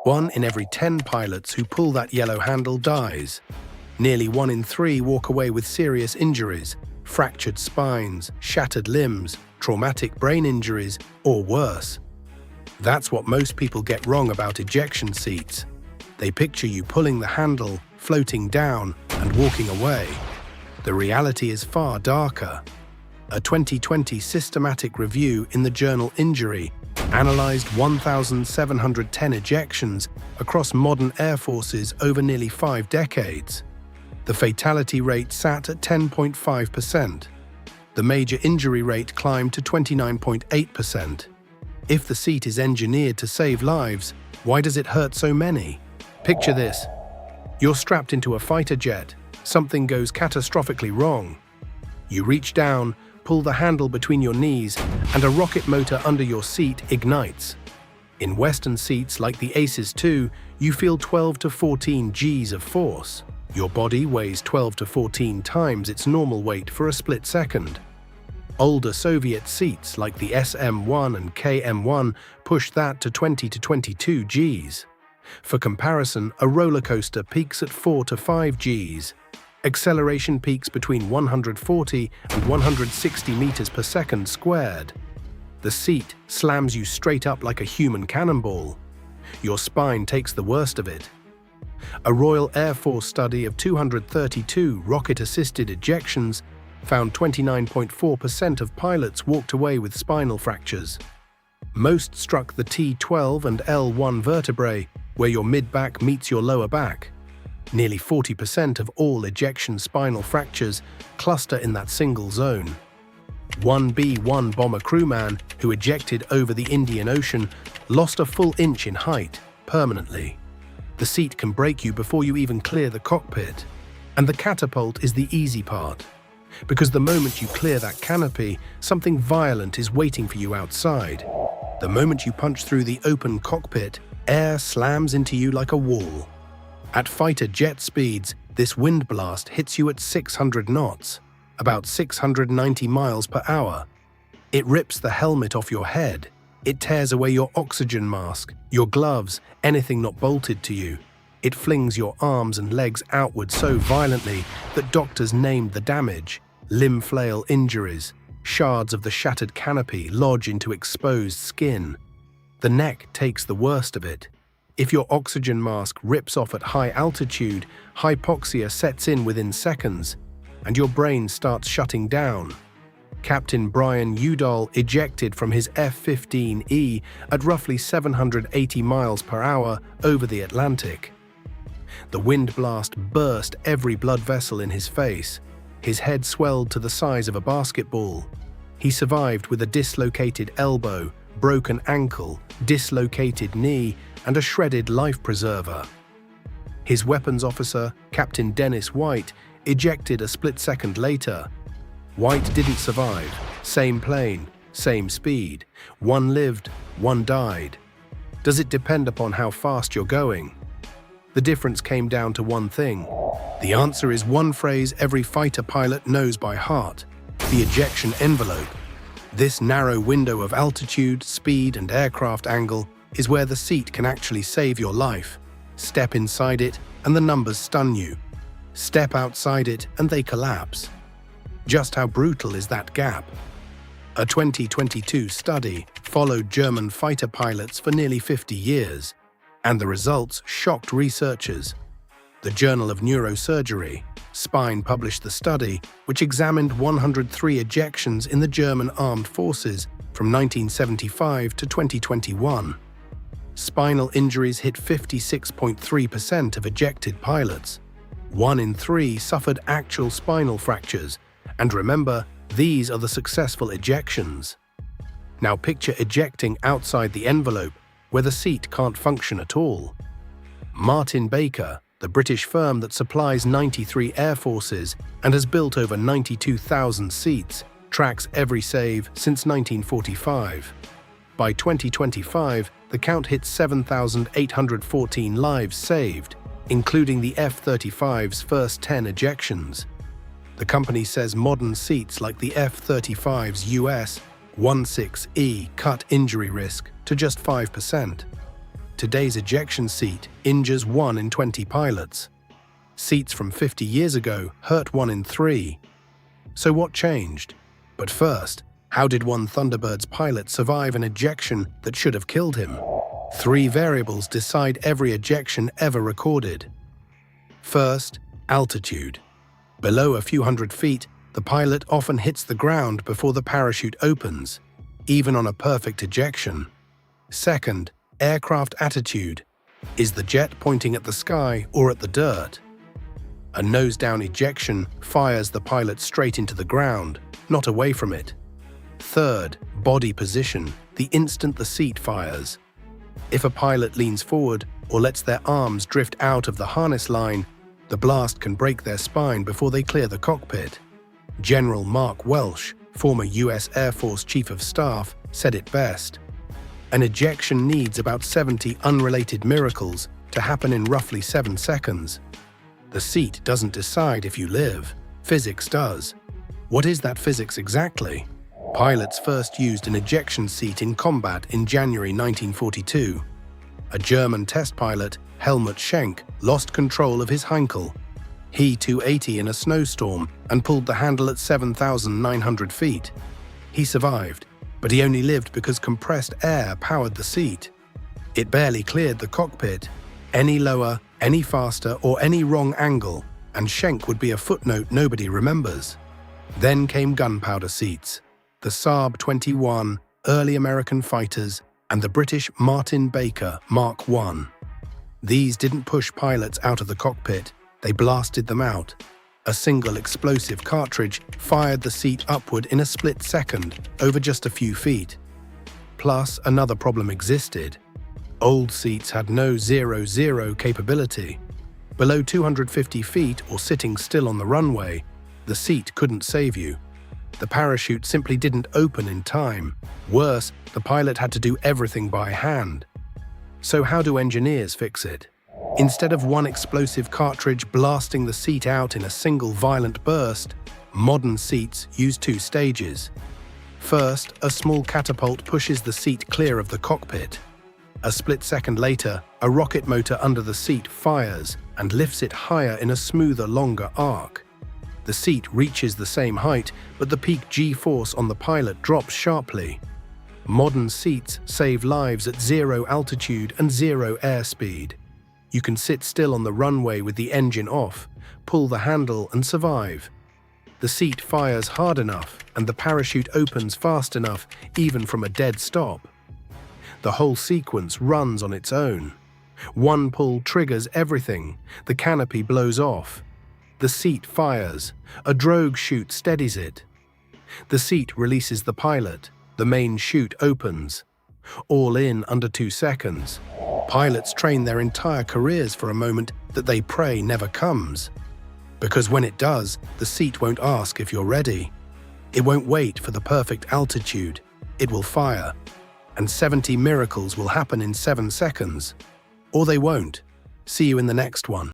1 in every 10 pilots who pull that yellow handle dies. Nearly 1 in 3 walk away with serious injuries, fractured spines, shattered limbs, traumatic brain injuries, or worse. That's what most people get wrong about ejection seats. They picture you pulling the handle, floating down, and walking away. The reality is far darker. A 2020 systematic review in the journal Injury analyzed 1,710 ejections across modern air forces over nearly 5 decades. The fatality rate sat at 10.5%. The major injury rate climbed to 29.8%. If the seat is engineered to save lives, why does it hurt so many? Picture this. You're strapped into a fighter jet. Something goes catastrophically wrong. You reach down, pull the handle between your knees, and a rocket motor under your seat ignites. In Western seats like the Aces II, you feel 12 to 14 Gs of force. Your body weighs 12 to 14 times its normal weight for a split second. Older Soviet seats like the SM-1 and KM-1 pushed that to 20 to 22 Gs. For comparison, a roller coaster peaks at 4 to 5 Gs. Acceleration peaks between 140 and 160 meters per second squared. The seat slams you straight up like a human cannonball. Your spine takes the worst of it. A Royal Air Force study of 232 rocket-assisted ejections found 29.4% of pilots walked away with spinal fractures. Most struck the T12 and L1 vertebrae, where your mid-back meets your lower back. Nearly 40% of all ejection spinal fractures cluster in that single zone. One B-1 bomber crewman who ejected over the Indian Ocean lost a full inch in height, permanently. The seat can break you before you even clear the cockpit. And the catapult is the easy part. Because the moment you clear that canopy, something violent is waiting for you outside. The moment you punch through the open cockpit, air slams into you like a wall. At fighter jet speeds, this wind blast hits you at 600 knots, about 690 miles per hour. It rips the helmet off your head. It tears away your oxygen mask, your gloves, anything not bolted to you. It flings your arms and legs outward so violently that doctors named the damage limb flail injuries. Shards of the shattered canopy lodge into exposed skin. The neck takes the worst of it. If your oxygen mask rips off at high altitude, hypoxia sets in within seconds, and your brain starts shutting down. Captain Brian Udall ejected from his F-15E at roughly 780 miles per hour over the Atlantic. The wind blast burst every blood vessel in his face. His head swelled to the size of a basketball. He survived with a dislocated elbow, broken ankle, dislocated knee, and a shredded life preserver. His weapons officer, Captain Dennis White, ejected a split second later. White didn't survive. Same plane, same speed. One lived, one died. Does it depend upon how fast you're going? The difference came down to one thing. The answer is one phrase every fighter pilot knows by heart: the ejection envelope. This narrow window of altitude, speed, and aircraft angle is where the seat can actually save your life. Step inside it, and the numbers stun you. Step outside it, and they collapse. Just how brutal is that gap? A 2022 study followed German fighter pilots for nearly 50 years, and the results shocked researchers. The Journal of Neurosurgery, Spine, published the study, which examined 103 ejections in the German armed forces from 1975 to 2021. Spinal injuries hit 56.3% of ejected pilots. 1 in 3 suffered actual spinal fractures. And remember, these are the successful ejections. Now picture ejecting outside the envelope, where the seat can't function at all. Martin Baker, the British firm that supplies 93 air forces and has built over 92,000 seats, tracks every save since 1945. By 2025, the count hit 7,814 lives saved, including the F-35's first 10 ejections. The company says modern seats like the F-35's US 16E cut injury risk to just 5%. today's ejection seat injures 1 in 20 pilots. Seats from 50 years ago hurt 1 in 3. So what changed? But first, how did one Thunderbird's pilot survive an ejection that should have killed him? 3 variables decide every ejection ever recorded. First, altitude. Below a few hundred feet, the pilot often hits the ground before the parachute opens, even on a perfect ejection. Second, aircraft attitude. Is the jet pointing at the sky or at the dirt? A nose-down ejection fires the pilot straight into the ground, not away from it. Third, body position, the instant the seat fires. If a pilot leans forward or lets their arms drift out of the harness line, the blast can break their spine before they clear the cockpit. General Mark Welsh, former US Air Force Chief of Staff, said it best. An ejection needs about 70 unrelated miracles to happen in roughly 7 seconds. The seat doesn't decide if you live. Physics does. What is that physics exactly? Pilots first used an ejection seat in combat in January 1942. A German test pilot, Helmut Schenk, lost control of his Heinkel. He 280 in a snowstorm and pulled the handle at 7,900 feet. He survived, but he only lived because compressed air powered the seat. It barely cleared the cockpit. Any lower, any faster, or any wrong angle, and Schenk would be a footnote nobody remembers. Then came gunpowder seats. The Saab 21, early American fighters, and the British Martin Baker Mark I. These didn't push pilots out of the cockpit, they blasted them out. A single explosive cartridge fired the seat upward in a split second, over just a few feet. Plus, another problem existed. Old seats had no 0-0 capability. Below 250 feet or sitting still on the runway, the seat couldn't save you. The parachute simply didn't open in time. Worse, the pilot had to do everything by hand. So how do engineers fix it? Instead of one explosive cartridge blasting the seat out in a single violent burst, modern seats use 2 stages. First, a small catapult pushes the seat clear of the cockpit. A split second later, a rocket motor under the seat fires and lifts it higher in a smoother, longer arc. The seat reaches the same height, but the peak G-force on the pilot drops sharply. Modern seats save lives at 0 altitude and 0 airspeed. You can sit still on the runway with the engine off, pull the handle and survive. The seat fires hard enough and the parachute opens fast enough, even from a dead stop. The whole sequence runs on its own. One pull triggers everything. The canopy blows off. The seat fires. A drogue chute steadies it. The seat releases the pilot. The main chute opens. All in under 2 seconds. Pilots train their entire careers for a moment that they pray never comes. Because when it does, the seat won't ask if you're ready. It won't wait for the perfect altitude. It will fire. And 70 miracles will happen in 7 seconds. Or they won't. See you in the next one.